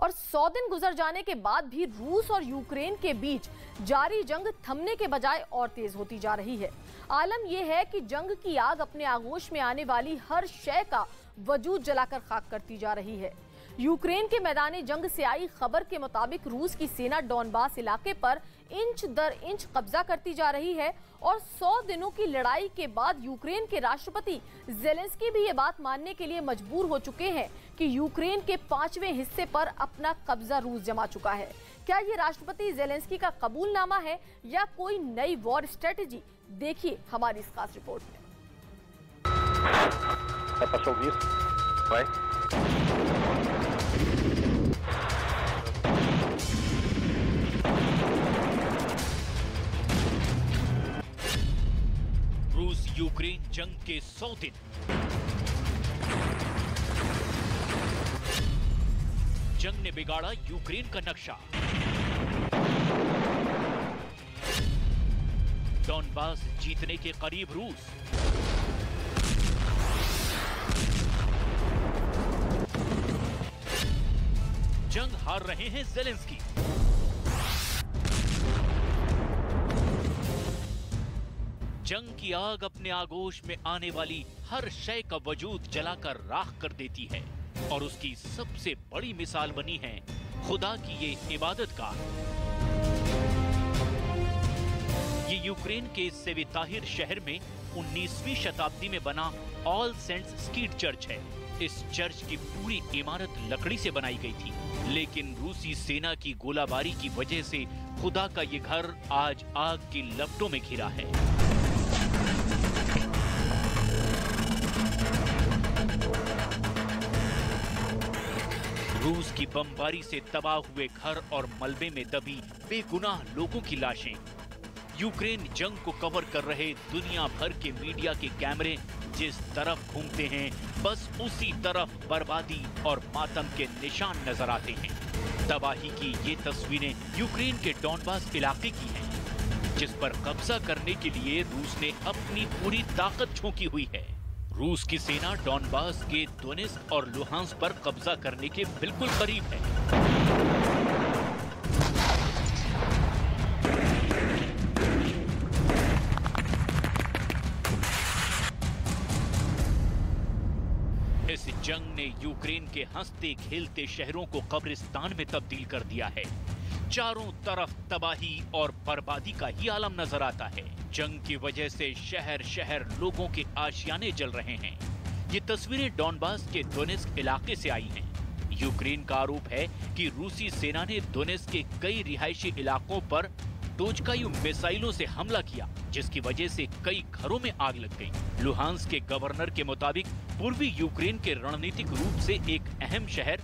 और 100 दिन गुजर जाने के बाद भी रूस और यूक्रेन के बीच जारी जंग थमने के बजाय और तेज होती जा रही है। आलम यह है कि जंग की आग अपने आगोश में आने वाली हर शय का वजूद जलाकर खाक करती जा रही है। यूक्रेन के मैदानी जंग से आई खबर के मुताबिक रूस की सेना डॉनबास इलाके पर इंच दर इंच कब्जा करती जा रही है और 100 दिनों की लड़ाई के बाद यूक्रेन के राष्ट्रपति ज़ेलेंस्की भी ये बात मानने के लिए मजबूर हो चुके हैं कि यूक्रेन के 5वें हिस्से पर अपना कब्जा रूस जमा चुका है। क्या ये राष्ट्रपति ज़ेलेंस्की का कबूलनामा है या कोई नई वॉर स्ट्रेटेजी? देखिए हमारी इस खास रिपोर्ट में। रूस यूक्रेन जंग के 100 दिन। जंग ने बिगाड़ा यूक्रेन का नक्शा। डॉनबास जीतने के करीब रूस। जंग हार रहे हैं ज़ेलेंस्की। जंग की आग अपने आगोश में आने वाली हर शय का वजूद जलाकर राख कर देती है और उसकी सबसे बड़ी मिसाल बनी है खुदा की ये इबादत गाह। ये यूक्रेन के सेविताहिर शहर में 19वीं शताब्दी में बना ऑल सेंट्स स्कीट चर्च है। इस चर्च की पूरी इमारत लकड़ी से बनाई गई थी, लेकिन रूसी सेना की गोलाबारी की वजह से खुदा का ये घर आज आग की लपटों में घिरा है। रूस की बमबारी से तबाह हुए घर और मलबे में दबी बेगुनाह लोगों की लाशें। यूक्रेन जंग को कवर कर रहे दुनिया भर के मीडिया के कैमरे जिस तरफ घूमते हैं, बस उसी तरफ बर्बादी और मातम के निशान नजर आते हैं। तबाही की ये तस्वीरें यूक्रेन के डॉनबास इलाके की हैं, जिस पर कब्जा करने के लिए रूस ने अपनी पूरी ताकत झोंकी हुई है। रूस की सेना डॉनबास के दोनेत्स्क और लुहांस्क पर कब्जा करने के बिल्कुल करीब है। इस जंग ने यूक्रेन के हंसते खेलते शहरों को कब्रिस्तान में तब्दील कर दिया है। चारों तरफ तबाही और बर्बादी का ही आलम नजर आता है। जंग की वजह से शहर शहर लोगों के आशियाने जल रहे हैं। ये तस्वीरें डॉनबास के दोनेत्स्क इलाके से आई हैं। यूक्रेन का आरोप है कि रूसी सेना ने दोनेत्स्क के कई रिहायशी इलाकों पर टोचकायु मिसाइलों से हमला किया, जिसकी वजह से कई घरों में आग लग गई। लुहांस्क के गवर्नर के मुताबिक पूर्वी यूक्रेन के रणनीतिक रूप से एक अहम शहर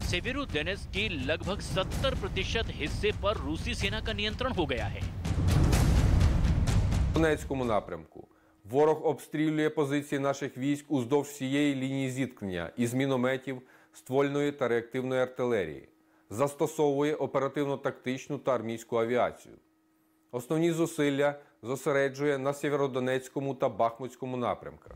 सेवेरोडोनेत्स्क के लगभग 70% हिस्से पर रूसी सेना का नियंत्रण हो गया है। В Донецькому напрямку ворог обстрілює позиції наших військ уздовж всієї лінії зіткнення із мінометів, ствольної та реактивної артилерії, застосовує оперативно-тактичну та армійську авіацію. Основні зусилля зосереджує на Сєвєродонецькому та Бахмутському напрямках.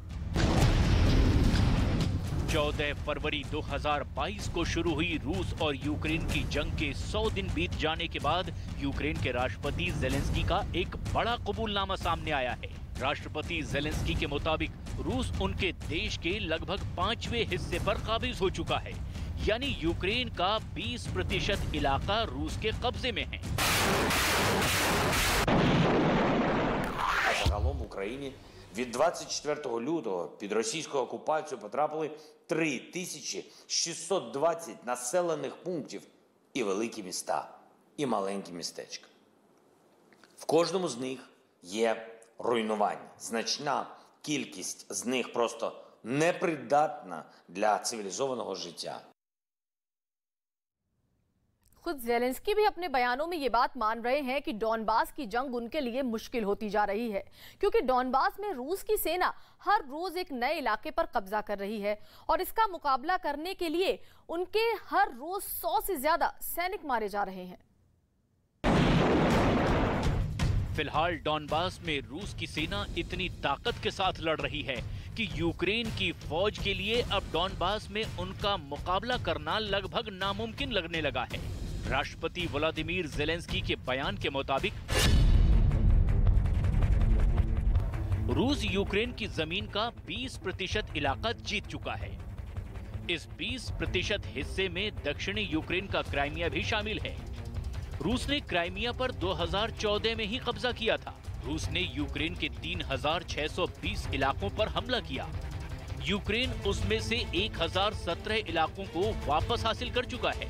14 फरवरी 2022 को शुरू हुई रूस और यूक्रेन की जंग के 100 दिन बीत जाने के बाद यूक्रेन के राष्ट्रपति ज़ेलेंस्की का एक बड़ा कबूलनामा सामने आया है। राष्ट्रपति ज़ेलेंस्की के मुताबिक रूस उनके देश के लगभग 5वें हिस्से पर काबिज हो चुका है, यानी यूक्रेन का 20% इलाका रूस के कब्जे में है। Загалом в Україні від 24 лютого під російську окупацію потрапили 3620 населених пунктів і великі міста, і маленькі містечка. В кожному з них є руйнування. Значна кількість з них просто непридатна для цивілізованого життя. खुद ज़ेलेंस्की भी अपने बयानों में ये बात मान रहे हैं कि डॉनबास की जंग उनके लिए मुश्किल होती जा रही है, क्योंकि डॉनबास में रूस की सेना हर रोज एक नए इलाके पर कब्जा कर रही है और इसका मुकाबला करने के लिए उनके हर रोज 100 से ज्यादा सैनिक मारे जा रहे हैं। फिलहाल डॉनबास में रूस की सेना इतनी ताकत के साथ लड़ रही है कि यूक्रेन की फौज के लिए अब डॉनबास में उनका मुकाबला करना लगभग नामुमकिन लगने लगा है। राष्ट्रपति व्लादिमीर ज़ेलेंस्की के बयान के मुताबिक रूस यूक्रेन की जमीन का 20% इलाका जीत चुका है। इस 20% हिस्से में दक्षिणी यूक्रेन का क्राइमिया भी शामिल है। रूस ने क्राइमिया पर 2014 में ही कब्जा किया था। रूस ने यूक्रेन के 3620 इलाकों पर हमला किया। यूक्रेन उसमें से 1017 इलाकों को वापस हासिल कर चुका है।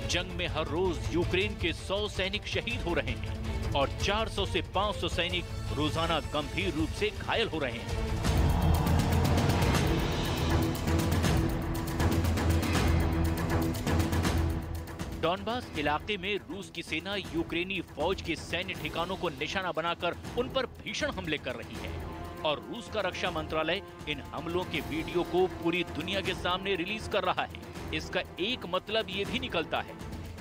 जंग में हर रोज यूक्रेन के 100 सैनिक शहीद हो रहे हैं और 400 से 500 सैनिक रोजाना गंभीर रूप से घायल हो रहे हैं। डॉनबास इलाके में रूस की सेना यूक्रेनी फौज के सैन्य ठिकानों को निशाना बनाकर उन पर भीषण हमले कर रही है और रूस का रक्षा मंत्रालय इन हमलों के वीडियो को पूरी दुनिया के सामने रिलीज कर रहा है। इसका एक मतलब ये भी निकलता है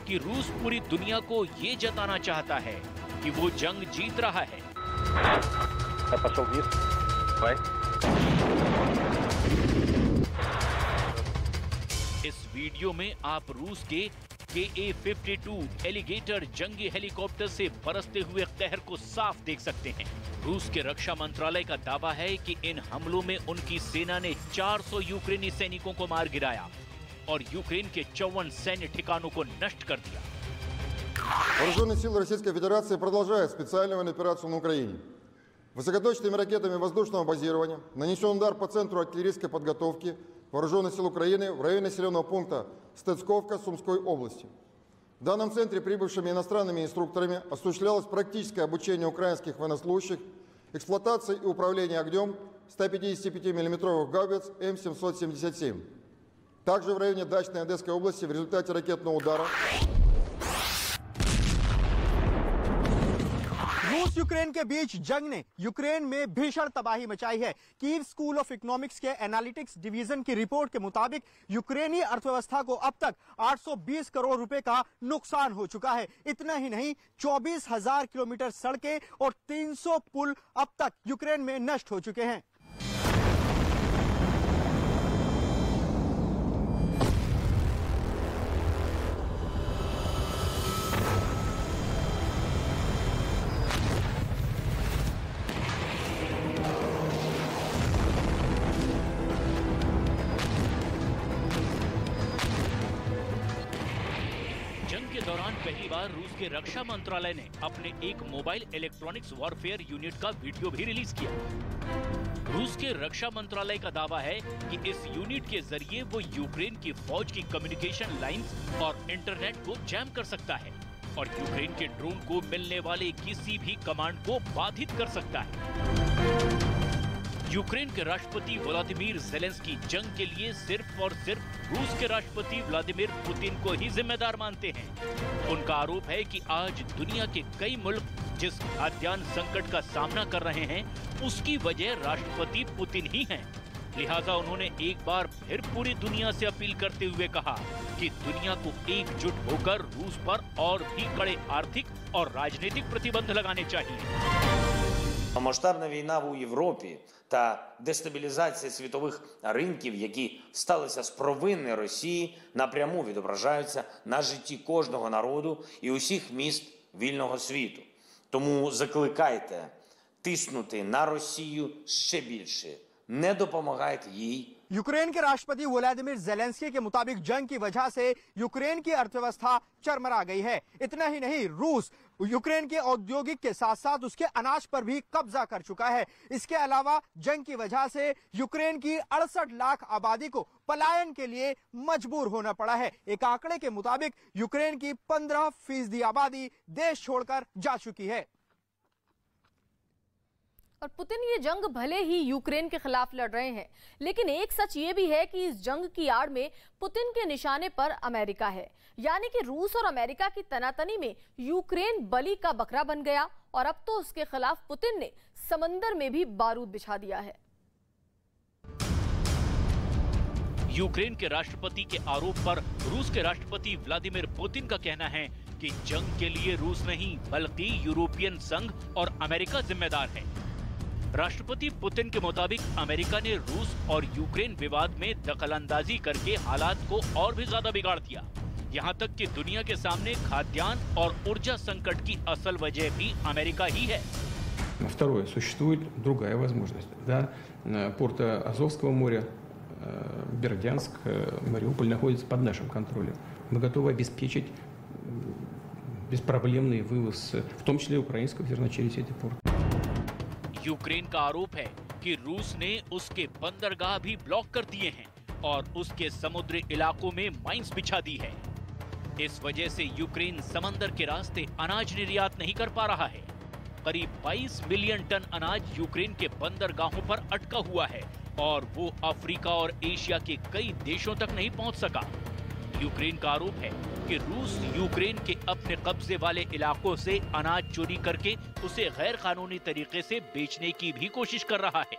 कि रूस पूरी दुनिया को ये जताना चाहता है कि वो जंग जीत रहा है। इस वीडियो में आप रूस के KA-52 एलिगेटर जंगी हेलीकॉप्टर से बरसते हुए कहर को साफ देख सकते हैं। रूस के रक्षा मंत्रालय का दावा है कि इन हमलों में उनकी सेना ने 400 यूक्रेनी सैनिकों को मार गिराया और यूक्रेन के 54 सैन्य ठिकानों को नष्ट कर दिया। Вооруженные силы Российской Федерации продолжают специальную военную операцию на Украине. Высокоточными ракетами воздушного базирования нанесен удар по центру артиллерийской подготовки Вооруженных сил Украины в районе населенного пункта Стецковка Сумской области. В данном центре прибывшими иностранными инструкторами осуществлялось практическое обучение украинских военнослужащих, эксплуатация и управление огнем 155 мм гаубиц М777. Также в районе Дачной Одесской области в результате ракетного удара रूस यूक्रेन के बीच जंग ने यूक्रेन में भीषण तबाही मचाई है। कीव स्कूल ऑफ इकोनॉमिक्स के एनालिटिक्स डिवीजन की रिपोर्ट के मुताबिक यूक्रेनी अर्थव्यवस्था को अब तक 820 करोड़ रुपए का नुकसान हो चुका है। इतना ही नहीं, 24,000 किलोमीटर सड़कें और 300 पुल अब तक यूक्रेन में नष्ट हो चुके हैं। दौरान पहली बार रूस के रक्षा मंत्रालय ने अपने एक मोबाइल इलेक्ट्रॉनिक्स वॉरफेयर यूनिट का वीडियो भी रिलीज किया। रूस के रक्षा मंत्रालय का दावा है कि इस यूनिट के जरिए वो यूक्रेन की फौज की कम्युनिकेशन लाइंस और इंटरनेट को जैम कर सकता है और यूक्रेन के ड्रोन को मिलने वाले किसी भी कमांड को बाधित कर सकता है। यूक्रेन के राष्ट्रपति व्लादिमीर ज़ेलेंस्की जंग के लिए सिर्फ और सिर्फ रूस के राष्ट्रपति व्लादिमीर पुतिन को ही जिम्मेदार मानते हैं। उनका आरोप है कि आज दुनिया के कई मुल्क जिस खाद्यान्न संकट का सामना कर रहे हैं, उसकी वजह राष्ट्रपति पुतिन ही हैं। लिहाजा उन्होंने एक बार फिर पूरी दुनिया से अपील करते हुए कहा कि दुनिया को एकजुट होकर रूस पर और भी कड़े आर्थिक और राजनीतिक प्रतिबंध लगाने चाहिए। Масштабна війна у Європі та дестабілізація світових ринків, які сталися з провини Росії, напряму відображаються на житті кожного народу і усіх міст вільного світу. Тому закликайте тиснути на Росію ще більше. Не допомагайте їй. यूक्रेन के राष्ट्रपति व्लादिमीर ज़ेलेंस्की के मुताबिक जंग की वजह से यूक्रेन की अर्थव्यवस्था चरमरा गई है। इतना ही नहीं, रूस यूक्रेन के औद्योगिक के साथ साथ उसके अनाज पर भी कब्जा कर चुका है। इसके अलावा जंग की वजह से यूक्रेन की 68 लाख आबादी को पलायन के लिए मजबूर होना पड़ा है। एक आंकड़े के मुताबिक यूक्रेन की 15% आबादी देश छोड़कर जा चुकी है। और पुतिन ये जंग भले ही यूक्रेन के खिलाफ लड़ रहे हैं, लेकिन एक सच ये भी है कि इस जंग की आड़ में पुतिन के निशाने पर अमेरिका है। यानी कि रूस और अमेरिका की तनातनी में यूक्रेन बलि का बकरा बन गया और अब तो उसके खिलाफ पुतिन ने समंदर में भी बारूद बिछा दिया है। यूक्रेन के राष्ट्रपति के आरोप पर रूस के राष्ट्रपति व्लादिमीर पुतिन का कहना है कि जंग के लिए रूस नहीं बल्कि यूरोपियन संघ और अमेरिका जिम्मेदार है। राष्ट्रपति पुतिन के मुताबिक अमेरिका ने रूस और यूक्रेन विवाद में दखलंदाजी करके हालात को और भी ज्यादा बिगाड़ दिया। यहाँ तक कि दुनिया के सामने खाद्यान्न और ऊर्जा संकट की असल वजह भी अमेरिका ही है। Второе, существует другая возможность. Да, порты Азовского моря, Бердянск, Мариуполь находятся под нашим контролем. Мы готовы обеспечить беспроблемный вывоз, в том числе украинского зерна через эти порты. यूक्रेन का आरोप है कि रूस ने उसके बंदरगाह भी ब्लॉक कर दिए हैं और उसके समुद्री इलाकों में माइंस बिछा दी है। इस वजह से यूक्रेन समंदर के रास्ते अनाज निर्यात नहीं कर पा रहा है। करीब 22 मिलियन टन अनाज यूक्रेन के बंदरगाहों पर अटका हुआ है और वो अफ्रीका और एशिया के कई देशों तक नहीं पहुंच सका। यूक्रेन का आरोप है कि रूस यूक्रेन के अपने कब्जे वाले इलाकों से अनाज चोरी करके उसे गैर कानूनी तरीके से बेचने की भी कोशिश कर रहा है।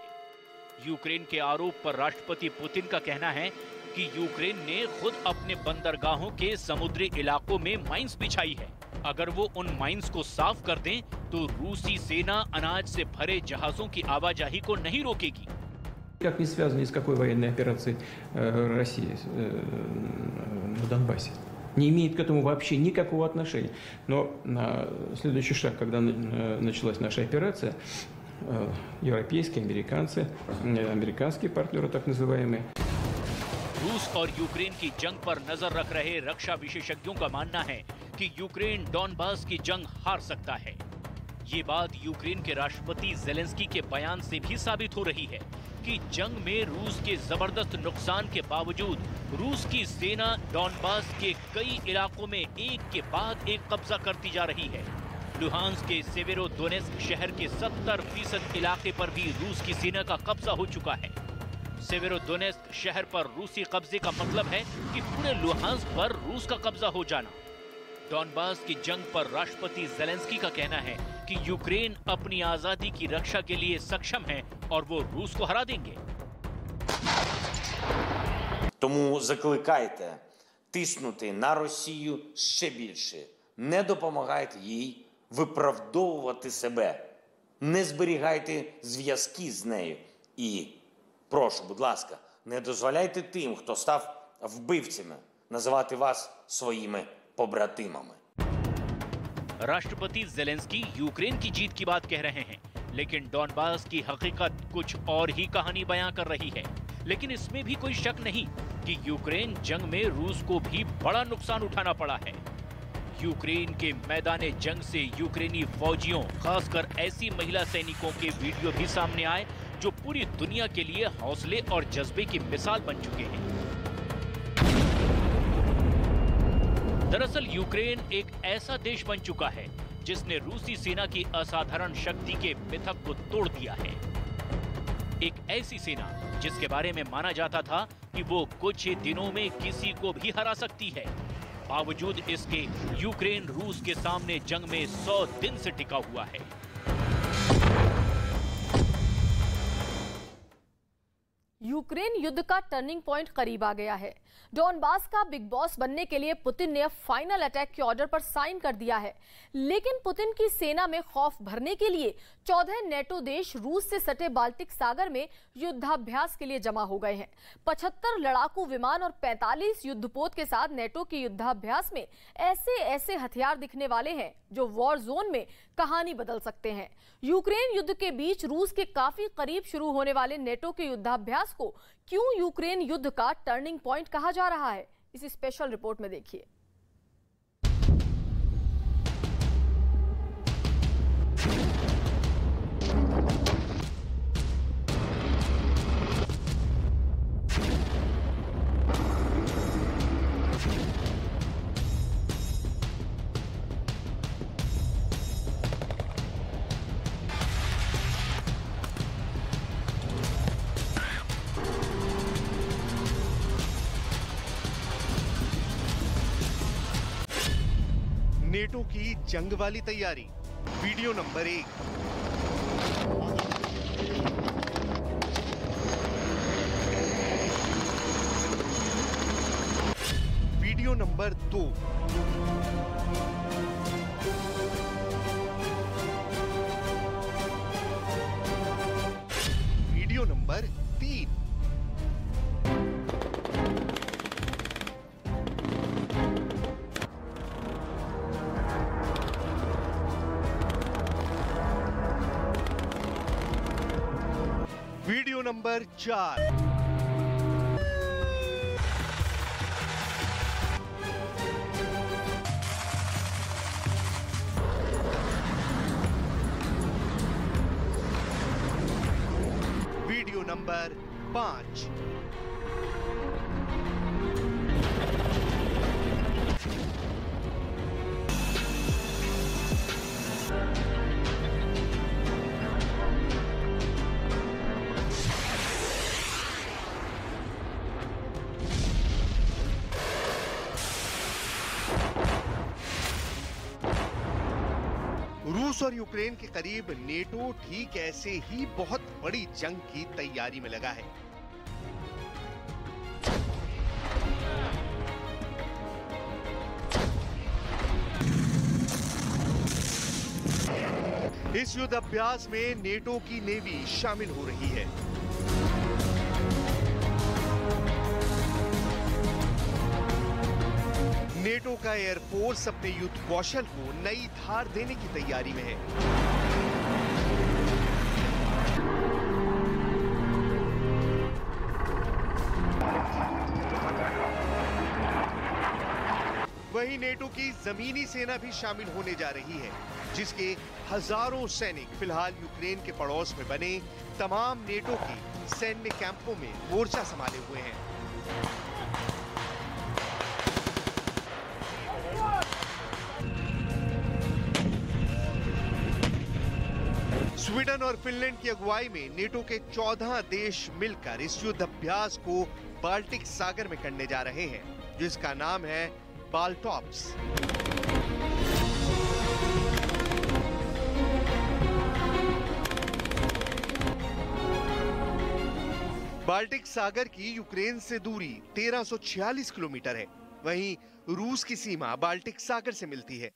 यूक्रेन के आरोप पर राष्ट्रपति पुतिन का कहना है कि यूक्रेन ने खुद अपने बंदरगाहों के समुद्री इलाकों में माइंस बिछाई है। अगर वो उन माइंस को साफ कर दें तो रूसी सेना अनाज से भरे जहाजों की आवाजाही को नहीं रोकेगी। Как не связано ни с какой военной операцией России на Донбассе. Не имеет к этому вообще никакого отношения. Но следующий шаг, когда началась наша операция, европейские, американские партнеры так называемые. रूस और यूक्रेन की जंग पर नजर रख रहे रक्षा विशेषज्ञों का मानना है कि यूक्रेन डॉनबास की जंग हार सकता है। ये बात यूक्रेन के राष्ट्रपति जेलेंस्की के बयान से भी साबित हो रही है कि जंग में रूस के जबरदस्त नुकसान के बावजूद रूस की सेना डॉनबास के कई इलाकों में एक के बाद एक कब्जा करती जा रही है। लुहांस्क के सेवेरोदोनेस्क शहर के 70% इलाके पर भी रूस की सेना का कब्जा हो चुका है। सेवेरोदोनेस्क शहर पर रूसी कब्जे का मतलब है कि पूरे लुहांस्क पर रूस का कब्जा हो जाना। डॉनबास की जंग पर राष्ट्रपति जेलेंस्की का कहना है कि यूक्रेन अपनी आजादी की रक्षा के लिए सक्षम है और वो रूस को हरा देंगे। Тому закликайте тиснути на Росію ще більше. Не допомагайте їй виправдовувати себе. Не зберігайте зв'язки з нею. І прошу, будь ласка, не дозволяйте тим, хто став вбивцями, називати вас своїми побратимами। राष्ट्रपति जेलेंस्की यूक्रेन की जीत की बात कह रहे हैं, लेकिन डॉनबास की हकीकत कुछ और ही कहानी बयां कर रही है। लेकिन इसमें भी कोई शक नहीं कि यूक्रेन जंग में रूस को भी बड़ा नुकसान उठाना पड़ा है। यूक्रेन के मैदाने जंग से यूक्रेनी फौजियों, खासकर ऐसी महिला सैनिकों के वीडियो भी सामने आए जो पूरी दुनिया के लिए हौसले और जज्बे की मिसाल बन चुके हैं। दरअसल यूक्रेन एक ऐसा देश बन चुका है जिसने रूसी सेना की असाधारण शक्ति के मिथक को तोड़ दिया है। एक ऐसी सेना जिसके बारे में माना जाता था कि वो कुछ ही दिनों में किसी को भी हरा सकती है। बावजूद इसके यूक्रेन रूस के सामने जंग में 100 दिन से टिका हुआ है। यूक्रेन युद्ध का टर्निंग पॉइंट करीब आ गया है। डॉनबास का बिग बॉस बनने के लिए पुतिन ने फाइनल अटैक के ऑर्डर पर साइन कर दिया है। लेकिन पुतिन की सेना में खौफ भरने के लिए 14 नेटो देश रूस से सटे बाल्टिक सागर में युद्धाभ्यास के लिए जमा हो गए हैं। 75 लड़ाकू विमान और 45 युद्धपोत के साथ नेटो के युद्धाभ्यास में ऐसे हथियार दिखने वाले हैं जो वॉर जोन में कहानी बदल सकते हैं। यूक्रेन युद्ध के बीच रूस के काफी करीब शुरू होने वाले नेटो के युद्धाभ्यास को क्यों यूक्रेन युद्ध का टर्निंग पॉइंट कहा जा रहा है, इस स्पेशल रिपोर्ट में देखिए। नेटो की जंग वाली तैयारी, video number 1। Video number 2। Number 3। Video number 4। Video number 5। रूस और यूक्रेन के करीब नेटो ठीक ऐसे ही बहुत बड़ी जंग की तैयारी में लगा है। इस युद्ध अभ्यास में नेटो की नेवी शामिल हो रही है। नेटो का एयरफोर्स अपने युद्ध कौशल को नई धार देने की तैयारी में है। वहीं नेटो की जमीनी सेना भी शामिल होने जा रही है, जिसके हजारों सैनिक फिलहाल यूक्रेन के पड़ोस में बने तमाम नेटो के सैन्य कैंपों में मोर्चा संभाले हुए हैं। स्वीडन और फिनलैंड की अगुवाई में नेटो के 14 देश मिलकर इस युद्ध अभ्यास को बाल्टिक सागर में करने जा रहे हैं, जिसका नाम है बाल्टॉप्स। बाल्टिक सागर की यूक्रेन से दूरी 1346 किलोमीटर है। वहीं रूस की सीमा बाल्टिक सागर से मिलती है।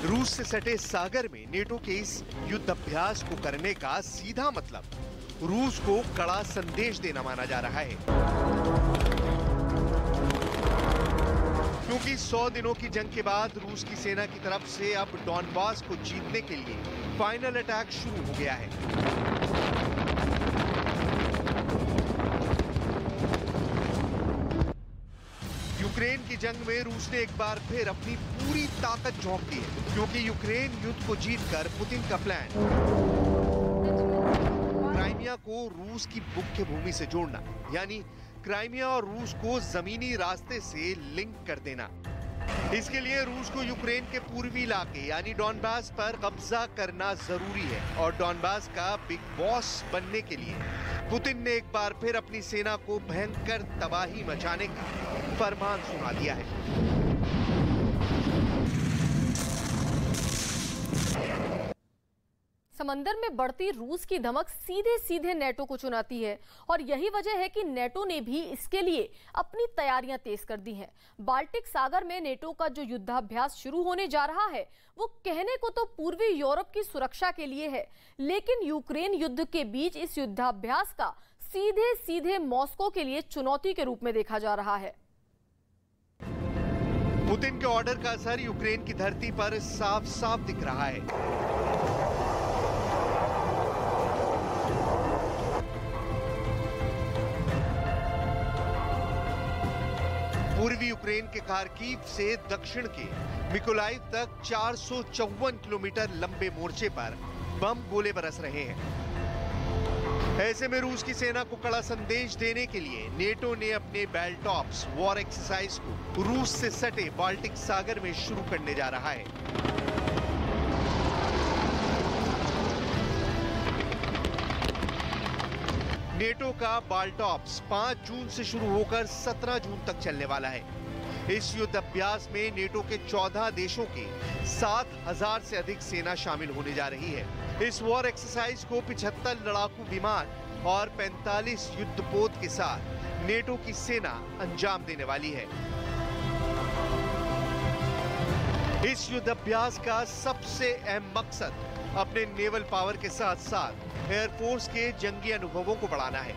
रूस से सटे सागर में नेटो के इस युद्ध अभ्यास को करने का सीधा मतलब रूस को कड़ा संदेश देना माना जा रहा है, क्योंकि 100 दिनों की जंग के बाद रूस की सेना की तरफ से अब डॉनबास को जीतने के लिए फाइनल अटैक शुरू हो गया है। यूक्रेन की जंग में रूस ने एक बार फिर अपनी पूरी ताकत झोंक दी है, क्योंकि यूक्रेन युद्ध को जीतकर पुतिन का प्लान क्राइमिया को रूस की मुख्य भूमि से जोड़ना, यानी क्राइमिया और रूस को जमीनी रास्ते से लिंक कर देना। इसके लिए रूस को यूक्रेन के पूर्वी इलाके यानी डॉनबास पर कब्जा करना जरूरी है, और डॉनबास का बिग बॉस बनने के लिए पुतिन ने एक बार फिर अपनी सेना को भयंकर तबाही मचाने का फरमान सुना दिया है। समंदर में बढ़ती रूस की धमक सीधे सीधे नेटो को चुनाती है, और यही वजह है कि नेटो ने भी इसके लिए अपनी तैयारियां तेज कर दी हैं। बाल्टिक सागर में नेटो का जो युद्धाभ्यास शुरू होने जा रहा है वो कहने को तो पूर्वी यूरोप की सुरक्षा के लिए है, लेकिन यूक्रेन युद्ध के बीच इस युद्धाभ्यास का सीधे सीधे मॉस्को के लिए चुनौती के रूप में देखा जा रहा है। पुतिन के ऑर्डर का असर यूक्रेन की धरती पर साफ साफ दिख रहा है। पूर्वी यूक्रेन के खार्किव से दक्षिण के मिकोलाइव तक 454 किलोमीटर लंबे मोर्चे पर बम गोले बरस रहे हैं। ऐसे में रूस की सेना को कड़ा संदेश देने के लिए नेटो ने अपने बाल्टॉप्स वॉर एक्सरसाइज को रूस से सटे बाल्टिक सागर में शुरू करने जा रहा है। नेटो का बाल्टॉप्स 5 जून से शुरू होकर 17 जून तक चलने वाला है। इस युद्ध अभ्यास में नेटो के 14 देशों के 7,000 से अधिक सेना शामिल होने जा रही है। इस वॉर एक्सरसाइज को 75 लड़ाकू विमान और 45 युद्धपोत के साथ नेटो की सेना अंजाम देने वाली है। इस युद्ध अभ्यास का सबसे अहम मकसद अपने नेवल पावर के साथ साथ एयरफोर्स के जंगी अनुभवों को बढ़ाना है।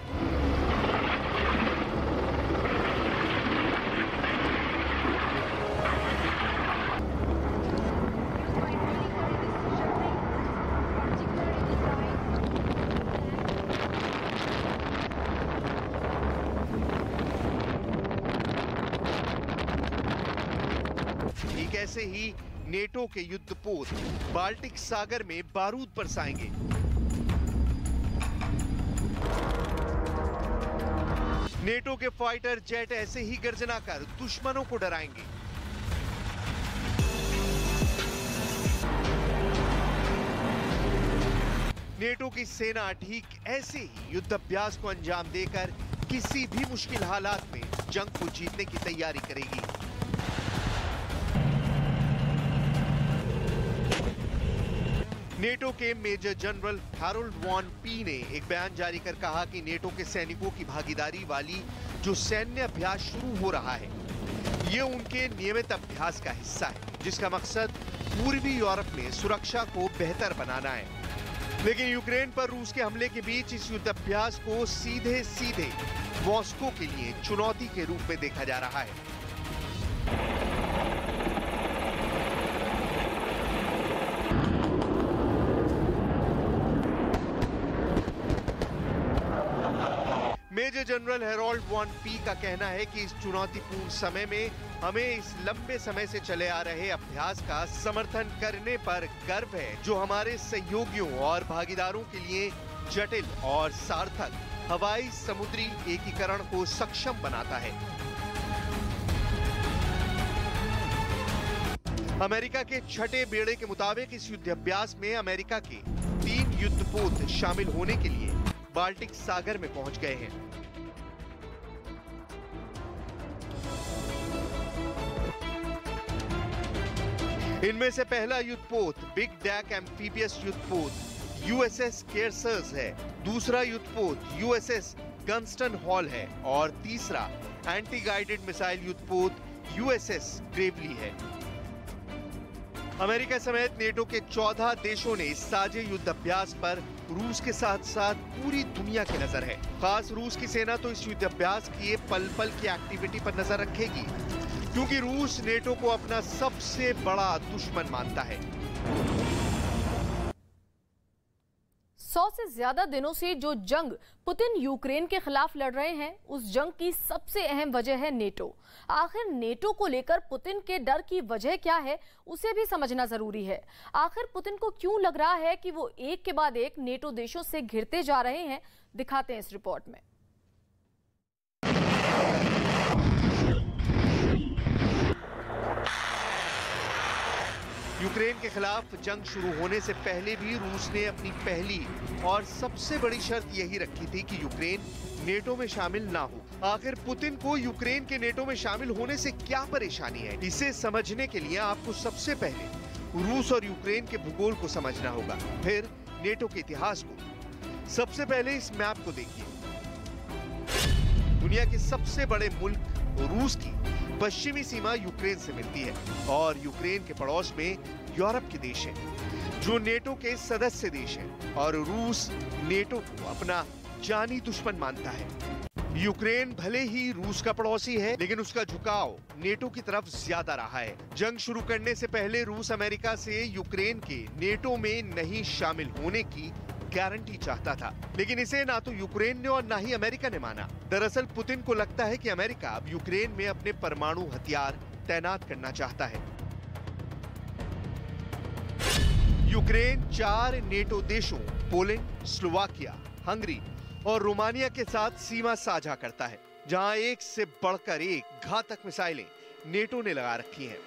ठीक ऐसे ही नेटो के युद्धपोत बाल्टिक सागर में बारूद बरसाएंगे। नेटो के फाइटर जेट ऐसे ही गर्जना कर दुश्मनों को डराएंगे। नेटो की सेना ठीक ऐसे ही युद्धाभ्यास को अंजाम देकर किसी भी मुश्किल हालात में जंग को जीतने की तैयारी करेगी। नेटो के major general Harold von P ने एक बयान जारी कर कहा कि नेटो के सैनिकों की भागीदारी वाली जो सैन्य अभ्यास शुरू हो रहा है, ये उनके नियमित अभ्यास का हिस्सा है, जिसका मकसद पूर्वी यूरोप में सुरक्षा को बेहतर बनाना है। लेकिन यूक्रेन पर रूस के हमले के बीच इस युद्धाभ्यास को सीधे सीधे मॉस्को के लिए चुनौती के रूप में देखा जा रहा है। Major general Harold von P का कहना है कि इस चुनौतीपूर्ण समय में हमें इस लंबे समय से चले आ रहे अभ्यास का समर्थन करने पर गर्व है, जो हमारे सहयोगियों और भागीदारों के लिए जटिल और सार्थक हवाई समुद्री एकीकरण को सक्षम बनाता है। अमेरिका के छठे बेड़े के मुताबिक इस युद्धाभ्यास में अमेरिका के 3 युद्धपोत शामिल होने के लिए बाल्टिक सागर में पहुंच गए हैं। इनमें से पहला युद्धपोत बिग डैक एम्फीबियस युद्धपोत यूएसएस केयर्सर्स है, दूसरा युद्धपोत यूएसएस गन्स्टन हॉल है और तीसरा एंटी गाइडेड मिसाइल युद्धपोत यूएसएस ग्रेवली है। अमेरिका समेत नेटो के 14 देशों ने इस साझे युद्धाभ्यास पर रूस के साथ साथ पूरी दुनिया की नजर है। खास रूस की सेना तो इस युद्धाभ्यास की पल पल की एक्टिविटी पर नजर रखेगी, क्योंकि रूस नेटो को अपना सबसे बड़ा दुश्मन मानता है। 100 से ज्यादा दिनों से जो जंग पुतिन यूक्रेन के खिलाफ लड़ रहे हैं, उस जंग की सबसे अहम वजह है नेटो। आखिर नेटो को लेकर पुतिन के डर की वजह क्या है, उसे भी समझना जरूरी है। आखिर पुतिन को क्यों लग रहा है कि वो एक के बाद एक नेटो देशों से घिरते जा रहे हैं, दिखाते हैं इस रिपोर्ट में। यूक्रेन के खिलाफ जंग शुरू होने से पहले भी रूस ने अपनी पहली और सबसे बड़ी शर्त यही रखी थी कि यूक्रेन नेटो में शामिल ना हो। आखिर पुतिन को यूक्रेन के नेटो में शामिल होने से क्या परेशानी है, इसे समझने के लिए आपको सबसे पहले रूस और यूक्रेन के भूगोल को समझना होगा, फिर नेटो के इतिहास को। सबसे पहले इस मैप को देखिए। दुनिया के सबसे बड़े मुल्क रूस की पश्चिमी सीमा यूक्रेन से मिलती है और यूक्रेन के पड़ोस में यूरोप के देश हैं, जो नेटो के सदस्य देश हैं, और रूस नेटो को अपना जानी दुश्मन मानता है। यूक्रेन भले ही रूस का पड़ोसी है, लेकिन उसका झुकाव नेटो की तरफ ज्यादा रहा है। जंग शुरू करने से पहले रूस अमेरिका से यूक्रेन के नेटो में नहीं शामिल होने की गारंटी चाहता था, लेकिन इसे ना तो यूक्रेन ने और ना ही अमेरिका ने माना। दरअसल पुतिन को लगता है कि अमेरिका अब यूक्रेन में अपने परमाणु हथियार तैनात करना चाहता है। यूक्रेन 4 नेटो देशों पोलैंड, स्लोवाकिया, हंगरी और रोमानिया के साथ सीमा साझा करता है, जहां एक से बढ़कर एक घातक मिसाइलें नेटो ने लगा रखी हैं।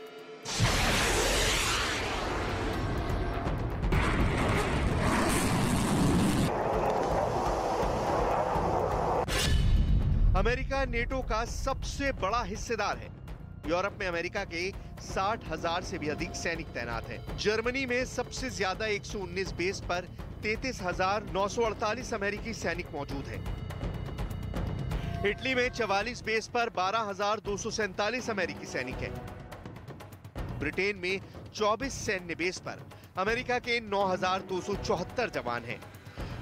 अमेरिका नेटो का सबसे बड़ा हिस्सेदार है। यूरोप में अमेरिका के 60,000 से भी अधिक सैनिक तैनात हैं। जर्मनी में सबसे ज्यादा 119 बेस पर 33,948 अमेरिकी सैनिक मौजूद हैं। इटली में 44 बेस पर 12,247 अमेरिकी सैनिक हैं। ब्रिटेन में 24 सैन्य बेस पर अमेरिका के 9,274 जवान हैं।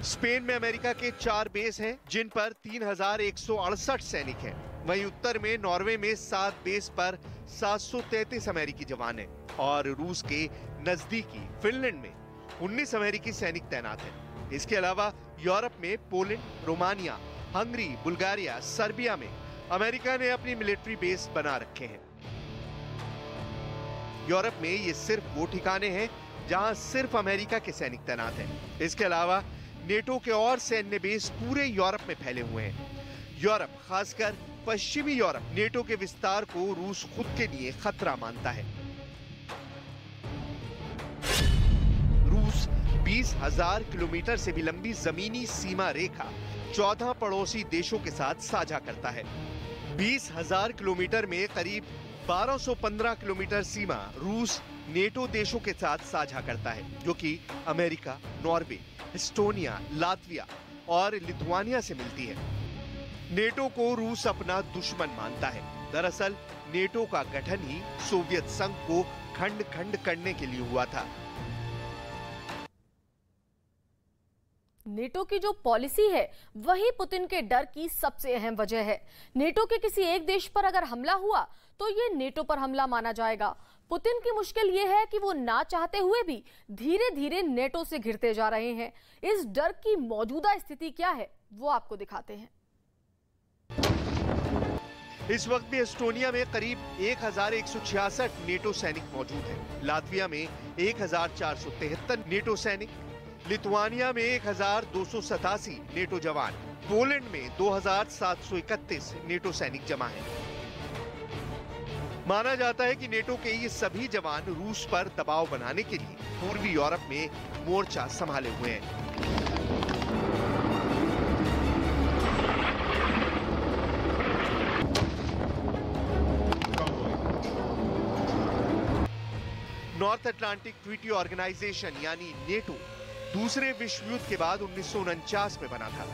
स्पेन में अमेरिका के 4 बेस हैं, जिन पर 3,168 सैनिक हैं। वहीं उत्तर में नॉर्वे में 7 बेस पर 733 अमेरिकी जवान हैं और रूस के नजदीकी फिनलैंड में 19 अमेरिकी सैनिक तैनात हैं। इसके अलावा यूरोप में Poland, Romania, Hungary, Bulgaria, Serbia में अमेरिका ने अपनी मिलिट्री बेस बना रखे हैं। यूरोप में ये सिर्फ वो ठिकाने हैं जहां सिर्फ अमेरिका के सैनिक तैनात हैं। इसके अलावा नेटो के और सैन्य बेस पूरे यूरोप में फैले हुए हैं। यूरोप, खासकर पश्चिमी यूरोप, नेटो के विस्तार को रूस खुद के लिए खतरा मानता है। रूस 20,000 किलोमीटर से भी लंबी जमीनी सीमा रेखा 14 पड़ोसी देशों के साथ साझा करता है। 20,000 किलोमीटर में करीब 1215 किलोमीटर सीमा रूस नेटो देशों के साथ साझा करता है, जो कि अमेरिका, नॉर्वे, एस्टोनिया, लातविया और लिथुआनिया से मिलती है। नेटो को रूस अपना दुश्मन मानता है। दरअसल नेटो का गठन ही सोवियत संघ को खंड खंड करने के लिए हुआ था। नेटो की जो पॉलिसी है वही पुतिन के डर की सबसे अहम वजह है। नेटो के किसी एक देश पर अगर हमला हुआ तो ये नेटो पर हमला माना जाएगा। पुतिन की मुश्किल ये है कि वो ना चाहते हुए भी धीरे धीरे नेटो से घिरते जा रहे हैं। इस डर की मौजूदा स्थिति क्या है वो आपको दिखाते हैं। इस वक्त भी एस्टोनिया में करीब 1,166 नेटो सैनिक मौजूद हैं। लातविया में 1,473 नेटो सैनिक, लिथुआनिया में 1,287 नेटो जवान, पोलैंड में 2,731 नेटो सैनिक जमा हैं। माना जाता है कि नेटो के ये सभी जवान रूस पर दबाव बनाने के लिए पूर्वी यूरोप में मोर्चा संभाले हुए हैं। नॉर्थ अटलांटिक ट्रीटी ऑर्गेनाइजेशन यानी नेटो दूसरे विश्व युद्ध के बाद 1949 में बना था।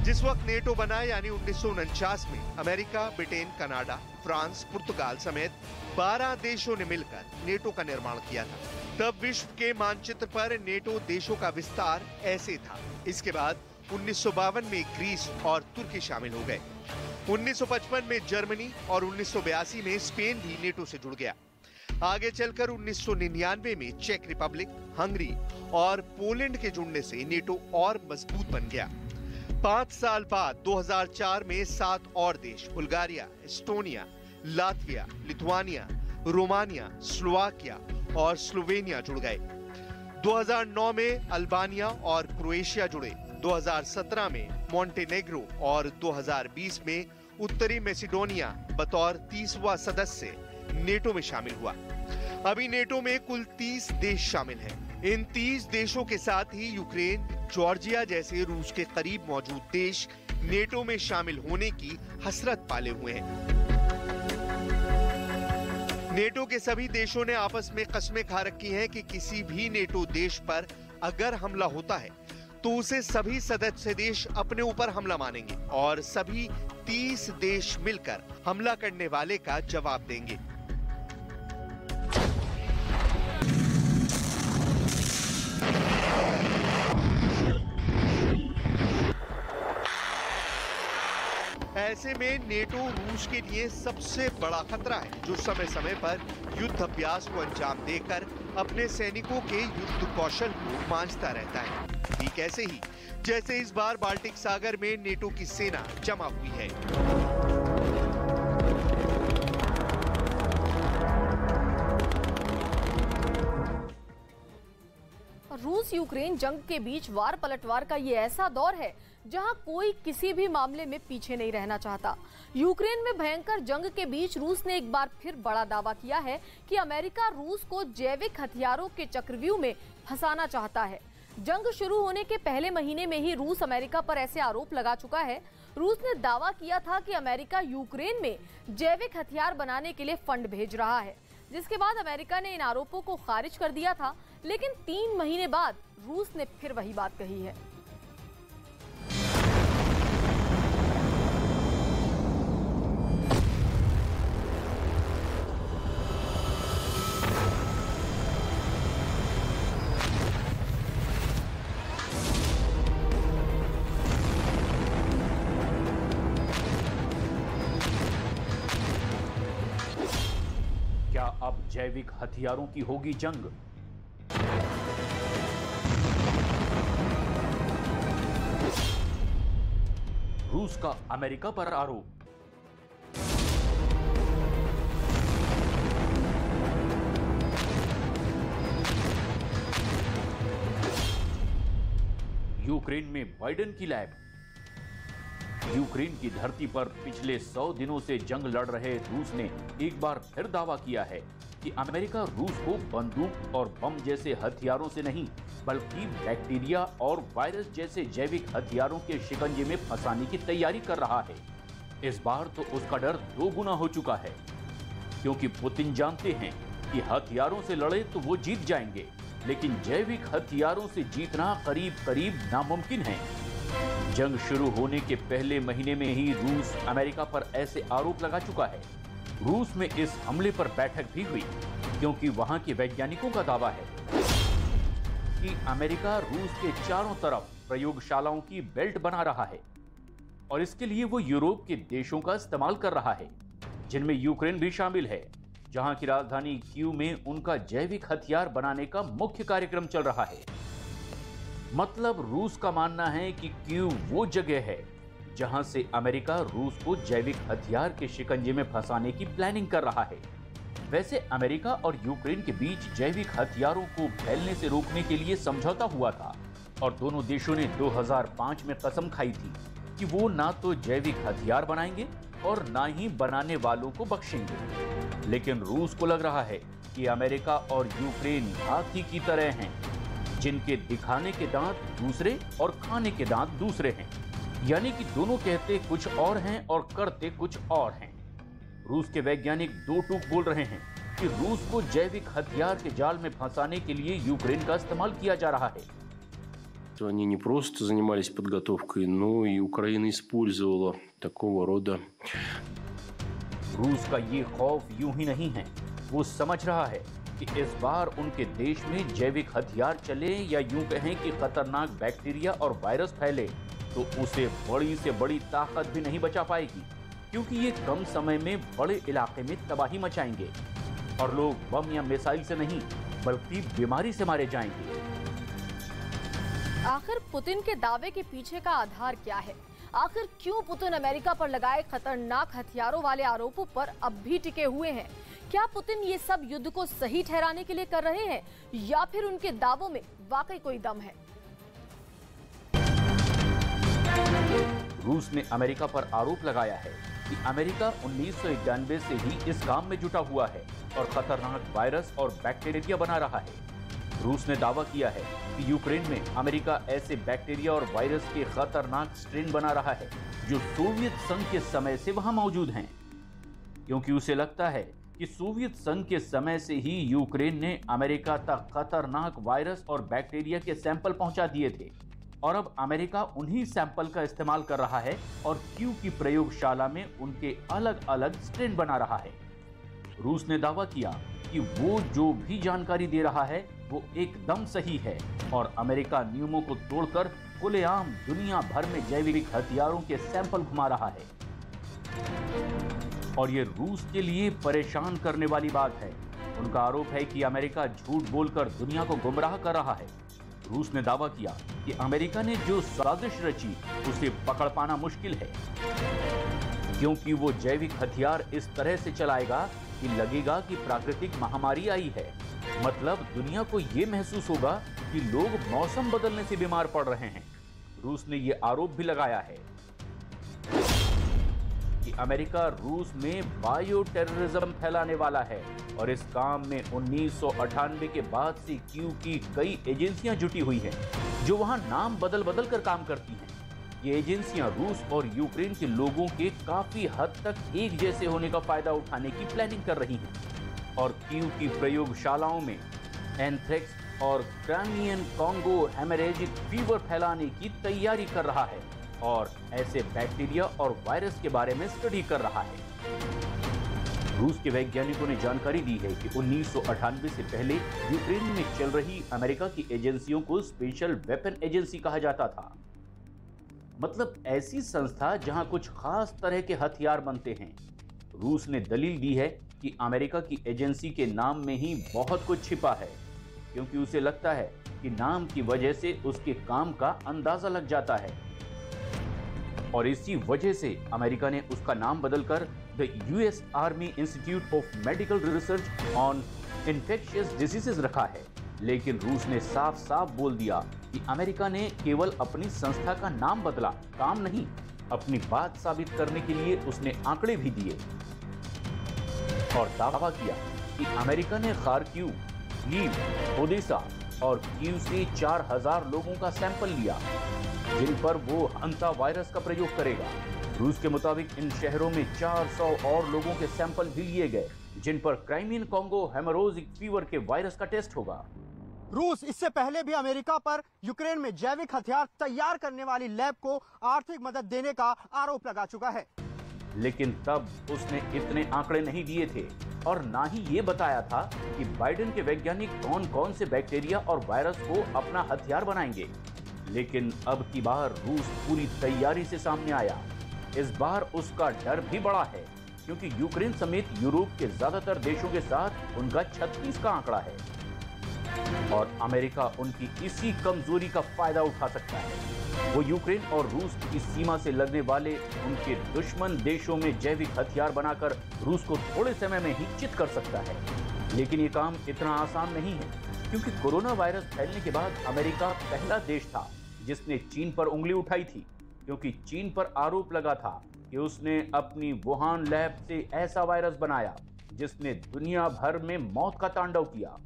जिस वक्त नेटो बना यानी 1949 में अमेरिका, ब्रिटेन, कनाडा, फ्रांस, पुर्तगाल समेत 12 देशों ने मिलकर नेटो का निर्माण किया था। तब विश्व के मानचित्र पर नेटो देशों का विस्तार ऐसे था। इसके बाद 1952 में ग्रीस और तुर्की शामिल हो गए। 1955 में जर्मनी और 1982 में स्पेन भी नेटो से जुड़ गया। आगे चलकर 1999 में चेक रिपब्लिक, हंगरी और पोलैंड के जुड़ने से नेटो और मजबूत बन गया। 5 साल बाद 2004 में 7 और देश Bulgaria, Estonia, Latvia, Lithuania, Romania, Slovakia और स्लोवेनिया जुड़ गए। 2009 में अल्बानिया और क्रोएशिया जुड़े। 2017 में मोंटेनेग्रो और 2020 में उत्तरी मैसेडोनिया बतौर 30वां सदस्य नेटो में शामिल हुआ। अभी नेटो में कुल 30 देश शामिल हैं। इन 30 देशों के साथ ही यूक्रेन, जॉर्जिया जैसे रूस के करीब मौजूद देश नेटो में शामिल होने की हसरत पाले हुए हैं। नेटो के सभी देशों ने आपस में कस्में खा रखी हैं कि किसी भी नेटो देश पर अगर हमला होता है तो उसे सभी सदस्य देश अपने ऊपर हमला मानेंगे और सभी 30 देश मिलकर हमला करने वाले का जवाब देंगे। ऐसे में नेटो रूस के लिए सबसे बड़ा खतरा है, जो समय समय पर युद्ध अभ्यास को अंजाम देकर अपने सैनिकों के युद्ध कौशल को मांझता रहता है। ठीक ऐसे ही जैसे इस बार बाल्टिक सागर में नेटो की सेना जमा हुई है। रूस यूक्रेन जंग के बीच वार पलटवार का ये ऐसा दौर है जहां कोई किसी भी मामले में पीछे नहीं रहना चाहता। यूक्रेन में भयंकर जंग के बीच रूस ने एक बार फिर बड़ा दावा किया है कि अमेरिका रूस को जैविक हथियारों के चक्रव्यूह में फंसाना चाहता है। जंग शुरू होने के पहले महीने में ही रूस अमेरिका पर ऐसे आरोप लगा चुका है। रूस ने दावा किया था कि अमेरिका यूक्रेन में जैविक हथियार बनाने के लिए फंड भेज रहा है, जिसके बाद अमेरिका ने इन आरोपों को खारिज कर दिया था। लेकिन 3 महीने बाद रूस ने फिर वही बात कही है। क्या अब जैविक हथियारों की होगी जंग? रूस का अमेरिका पर आरोप। यूक्रेन में बाइडेन की लैब। यूक्रेन की धरती पर पिछले 100 दिनों से जंग लड़ रहे रूस ने एक बार फिर दावा किया है कि अमेरिका रूस को बंदूक और बम जैसे हथियारों से नहीं, बल्कि बैक्टीरिया और वायरस जैसे जैविक हथियारों के शिकंजे में फंसाने की तैयारी कर रहा है। इस बार तो उसका डर 2 गुना हो चुका है, क्योंकि पुतिन जानते हैं कि हथियारों से लड़े तो वो जीत जाएंगे, लेकिन जैविक हथियारों से जीतना करीब करीब नामुमकिन है। जंग शुरू होने के पहले महीने में ही रूस अमेरिका पर ऐसे आरोप लगा चुका है। रूस में इस हमले पर बैठक भी हुई, क्योंकि वहां के वैज्ञानिकों का दावा है कि अमेरिका रूस के चारों तरफ प्रयोगशालाओं की बेल्ट बना रहा है और इसके लिए वो यूरोप के देशों का इस्तेमाल कर रहा है, जिनमें यूक्रेन भी शामिल है, जहां की राजधानी कीव में उनका जैविक हथियार बनाने का मुख्य कार्यक्रम चल रहा है। मतलब रूस का मानना है कि कीव वो जगह है जहां से अमेरिका रूस को जैविक हथियार के शिकंजे में फंसाने की प्लानिंग कर रहा है। वैसे अमेरिका और यूक्रेन के बीच जैविक हथियारों को फैलने से रोकने के लिए समझौता हुआ था और दोनों देशों ने 2005 में कसम खाई थी कि वो ना तो जैविक हथियार बनाएंगे और ना ही बनाने वालों को बख्शेंगे। लेकिन रूस को लग रहा है कि अमेरिका और यूक्रेन हाथी की तरह हैं, जिनके दिखाने के दांत दूसरे और खाने के दांत दूसरे हैं, यानी कि दोनों कहते कुछ और हैं और करते कुछ और हैं। रूस के वैज्ञानिक 2 टूक बोल रहे हैं कि रूस को जैविक हथियार के जाल में फंसाने के लिए यूक्रेन का इस्तेमाल किया जा रहा है। Они не просто занимались подготовкой, но и Украина использовала такого рода. रूस का ये खौफ यूं ही नहीं है। वो समझ रहा है कि इस बार उनके देश में जैविक हथियार चले या यूं कहें कि खतरनाक बैक्टीरिया और वायरस फैले तो उसे बड़ी से बड़ी ताकत भी नहीं बचा पाएगी, क्योंकि ये कम समय में बड़े इलाके में तबाही मचाएंगे और लोग बम या मिसाइल से नहीं बल्कि बीमारी से मारे जाएंगे। आखिर पुतिन के दावे के पीछे का आधार क्या है? आखिर क्यों पुतिन अमेरिका पर लगाए खतरनाक हथियारों वाले आरोपों पर अब भी टिके हुए हैं? क्या पुतिन ये सब युद्ध को सही ठहराने के लिए कर रहे हैं या फिर उनके दावों में वाकई कोई दम है? रूस ने अमेरिका पर आरोप लगाया है कि अमेरिका 1991 से ही इस काम में जुटा हुआ है और खतरनाक वायरस और बैक्टीरिया बना रहा है। रूस ने दावा किया है कि यूक्रेन में अमेरिका ऐसे बैक्टीरिया और वायरस के खतरनाक स्ट्रेन बना रहा है जो सोवियत संघ के समय से वहां मौजूद हैं, क्योंकि उसे लगता है कि सोवियत संघ के समय से ही यूक्रेन ने अमेरिका तक खतरनाक वायरस और बैक्टीरिया के सैंपल पहुंचा दिए थे और अब अमेरिका उन्हीं सैंपल का इस्तेमाल कर रहा है और क्यू की प्रयोगशाला में उनके अलग अलग स्ट्रेन बना रहा है। रूस ने दावा किया कि वो जो भी जानकारी दे रहा है वो एकदम सही है और अमेरिका नियमों को तोड़कर खुलेआम दुनिया भर में जैविक हथियारों के सैंपल घुमा रहा है। और ये रूस के लिए परेशान करने वाली बात है। उनका आरोप है कि अमेरिका झूठ बोलकर दुनिया को गुमराह कर रहा है। रूस ने दावा किया कि अमेरिका ने जो साजिश रची उसे पकड़ पाना मुश्किल है, क्योंकि वो जैविक हथियार इस तरह से चलाएगा कि लगेगा कि प्राकृतिक महामारी आई है। मतलब दुनिया को ये महसूस होगा कि लोग मौसम बदलने से बीमार पड़ रहे हैं। रूस ने ये आरोप भी लगाया है कि अमेरिका रूस में बायो टेररिज्म फैलाने वाला है और इस काम में 1998 के बाद से क्यू की कई एजेंसियां जुटी हुई हैं, जो वहां नाम बदल बदल कर काम करती हैं। ये एजेंसियां रूस और यूक्रेन के लोगों के काफी हद तक एक जैसे होने का फायदा उठाने की प्लानिंग कर रही हैं और क्यू की प्रयोगशालाओं में एंथ्रेक्स और क्राइमियन कॉन्गो हेमरेजिक फीवर फैलाने की तैयारी कर रहा है और ऐसे बैक्टीरिया और वायरस के बारे में स्टडी कर रहा है। रूस के वैज्ञानिकों ने जानकारी दी है कि 1998 से पहले यूक्रेन में चल रही अमेरिका की एजेंसियों को स्पेशल वेपन एजेंसी कहा जाता था। मतलब ऐसी संस्था जहां कुछ खास तरह के हथियार बनते हैं। रूस ने दलील दी है कि अमेरिका की एजेंसी के नाम में ही बहुत कुछ छिपा है, क्योंकि उसे लगता है कि नाम की वजह से उसके काम का अंदाजा लग जाता है। और इसी वजह से अमेरिका ने उसका नाम बदलकर the US army institute of medical research on infectious diseases रखा है। लेकिन रूस ने साफ साफ बोल दिया कि अमेरिका ने केवल अपनी संस्था का नाम बदला, काम नहीं। अपनी बात साबित करने के लिए उसने आंकड़े भी दिए और दावा किया कि अमेरिका ने खार्किव, लीव, ओडेसा और कीव से 4000 लोगों का सैंपल लिया, जिन पर वो हंता वायरस का प्रयोग करेगा। रूस के मुताबिक इन शहरों में 400 और लोगों के सैंपल भी लिए गए, जिन पर क्राइमियन कॉन्गो हेमोरेजिक फीवर के वायरस का टेस्ट होगा। रूस इससे पहले भी अमेरिका पर यूक्रेन में जैविक हथियार तैयार करने वाली लैब को आर्थिक मदद देने का आरोप लगा चुका है, लेकिन तब उसने इतने आंकड़े नहीं दिए थे और ना ही ये बताया था कि बाइडेन के वैज्ञानिक कौन कौन से बैक्टीरिया और वायरस को अपना हथियार बनाएंगे। लेकिन अब की बार रूस पूरी तैयारी से सामने आया। इस बार उसका डर भी बड़ा है, क्योंकि यूक्रेन समेत यूरोप के ज्यादातर देशों के साथ उनका 36 का आंकड़ा है और अमेरिका उनकी इसी कमजोरी का फायदा उठा सकता है। वो यूक्रेन और रूस की सीमा से लगने वाले उनके दुश्मन देशों में जैविक हथियार बनाकर रूस को थोड़े समय में ही चित कर सकता है। लेकिन ये काम इतना आसान नहीं है, क्योंकि कोरोना वायरस फैलने के बाद अमेरिका पहला देश था जिसने चीन पर उंगली उठाई थी, क्योंकि चीन पर आरोप लगा था कि उसने अपनी वुहान लैब से ऐसा वायरस बनाया जिसने दुनिया भर में मौत का तांडव किया।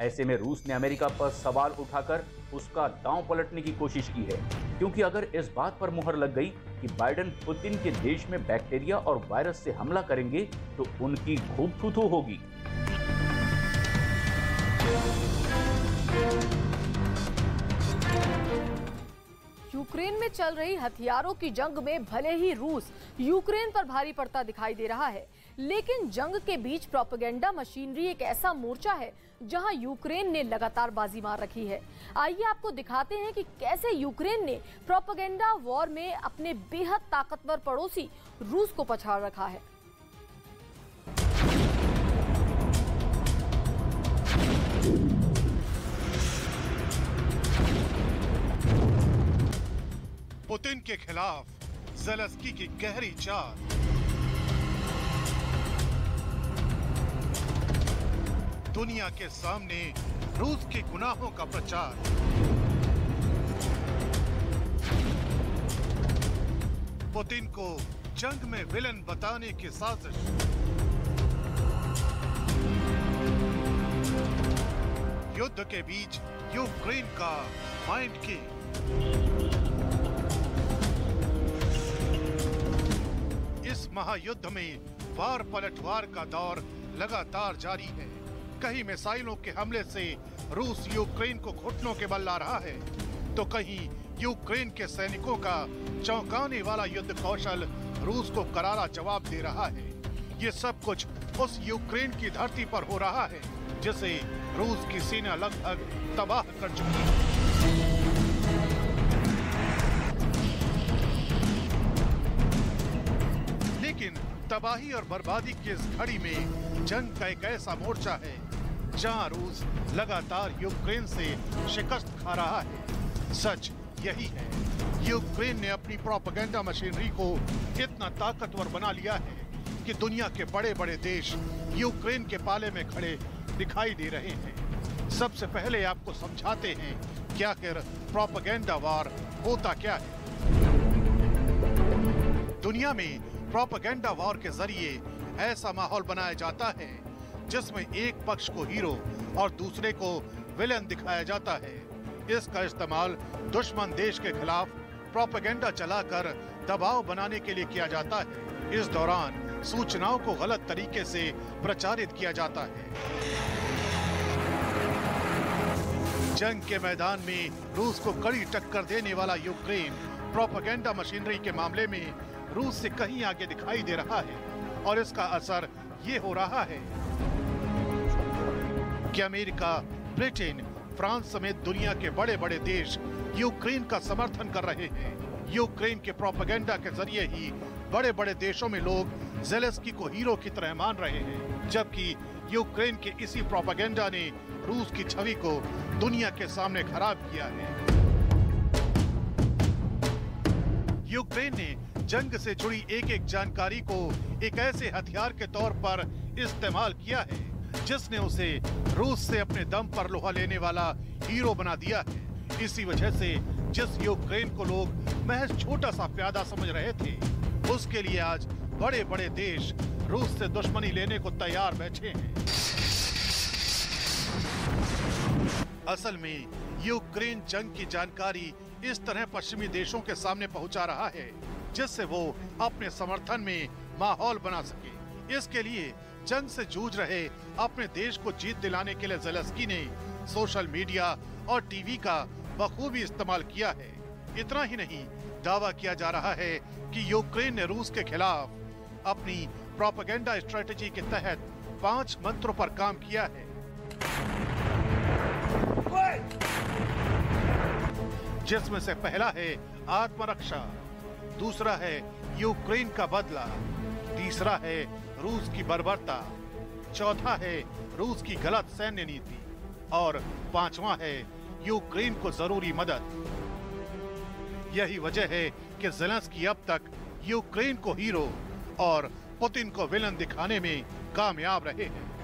ऐसे में रूस ने अमेरिका पर सवाल उठाकर उसका दांव पलटने की कोशिश की है, क्योंकि अगर इस बात पर मुहर लग गई कि बाइडेन पुतिन के देश में बैक्टीरिया और वायरस से हमला करेंगे तो उनकी खूब थू-थू होगी। यूक्रेन में चल रही हथियारों की जंग में भले ही रूस यूक्रेन पर भारी पड़ता दिखाई दे रहा है, लेकिन जंग के बीच प्रोपेगेंडा मशीनरी एक ऐसा मोर्चा है जहां यूक्रेन ने लगातार बाजी मार रखी है। आइए आपको दिखाते हैं कि कैसे यूक्रेन ने प्रोपेगेंडा वॉर में अपने बेहद ताकतवर पड़ोसी रूस को पछाड़ रखा है। पुतिन के खिलाफ ज़ेलेंस्की की गहरी चाल। दुनिया के सामने रूस के गुनाहों का प्रचार। पुतिन को जंग में विलन बताने की साजिश। युद्ध के बीच यूक्रेन का माइंड गेम। इस महायुद्ध में वार पलटवार का दौर लगातार जारी है। कहीं मिसाइलों के हमले से रूस यूक्रेन को घुटनों के बल ला रहा है, तो कहीं यूक्रेन के सैनिकों का चौंकाने वाला युद्ध कौशल रूस को करारा जवाब दे रहा है। ये सब कुछ उस यूक्रेन की धरती पर हो रहा है जिसे रूस की सेना लगभग तबाह कर चुकी है। लेकिन तबाही और बर्बादी की इस घड़ी में जंग का एक ऐसा मोर्चा है जहां रूस लगातार यूक्रेन से शिकस्त खा रहा है। सच यही है, यूक्रेन ने अपनी प्रोपेगेंडा मशीनरी को इतना ताकतवर बना लिया है कि दुनिया के बड़े बड़े देश यूक्रेन के पाले में खड़े दिखाई दे रहे हैं। सबसे पहले आपको समझाते हैं कि आखिर प्रोपेगेंडा वॉर होता क्या है। दुनिया में प्रोपेगेंडा वॉर के जरिए ऐसा माहौल बनाया जाता है जिसमें एक पक्ष को हीरो और दूसरे को विलेन दिखाया जाता है। इसका इस्तेमाल दुश्मन देश के खिलाफ प्रोपेगेंडा चलाकर दबाव बनाने के लिए किया जाता है। इस दौरान सूचनाओं को गलत तरीके से प्रचारित किया जाता है। जंग के मैदान में रूस को कड़ी टक्कर देने वाला यूक्रेन प्रोपेगेंडा मशीनरी के मामले में रूस से कहीं आगे दिखाई दे रहा है और इसका असर ये हो रहा है कि अमेरिका, ब्रिटेन, फ्रांस समेत दुनिया के बड़े बड़े देश यूक्रेन का समर्थन कर रहे हैं। यूक्रेन के प्रोपेगेंडा के जरिए ही बड़े बड़े देशों में लोग ज़ेलेंस्की को हीरो की तरह मान रहे हैं, जबकि यूक्रेन के इसी प्रोपेगेंडा ने रूस की छवि को दुनिया के सामने खराब किया है। यूक्रेन ने जंग से जुड़ी एक एक जानकारी को एक ऐसे हथियार के तौर पर इस्तेमाल किया है जिसने उसे रूस से अपने दम पर लोहा लेने वाला हीरो बना दिया है। इसी वजह से जिस यूक्रेन को लोग महज छोटा सा प्यादा समझ रहे थे, उसके लिए आज बड़े बड़े देश रूस से दुश्मनी लेने को तैयार बैठे हैं। असल में यूक्रेन जंग की जानकारी इस तरह पश्चिमी देशों के सामने पहुंचा रहा है जिससे वो अपने समर्थन में माहौल बना सके। इसके लिए जंग से जूझ रहे अपने देश को जीत दिलाने के लिए ज़ेलेंस्की ने सोशल मीडिया और टीवी का बखूबी इस्तेमाल किया है। इतना ही नहीं, दावा किया जा रहा है कि यूक्रेन ने रूस के खिलाफ अपनी प्रोपेगेंडा स्ट्रेटेजी के तहत 5 मंत्रों पर काम किया है। जिसमें से पहला है आत्मरक्षा, दूसरा है यूक्रेन का बदला, तीसरा है रूस की बर्बरता, चौथा है रूस की गलत सैन्य नीति और पांचवा है यूक्रेन को जरूरी मदद। यही वजह है कि ज़ेलेंस्की अब तक यूक्रेन को हीरो और पुतिन को विलन दिखाने में कामयाब रहे हैं।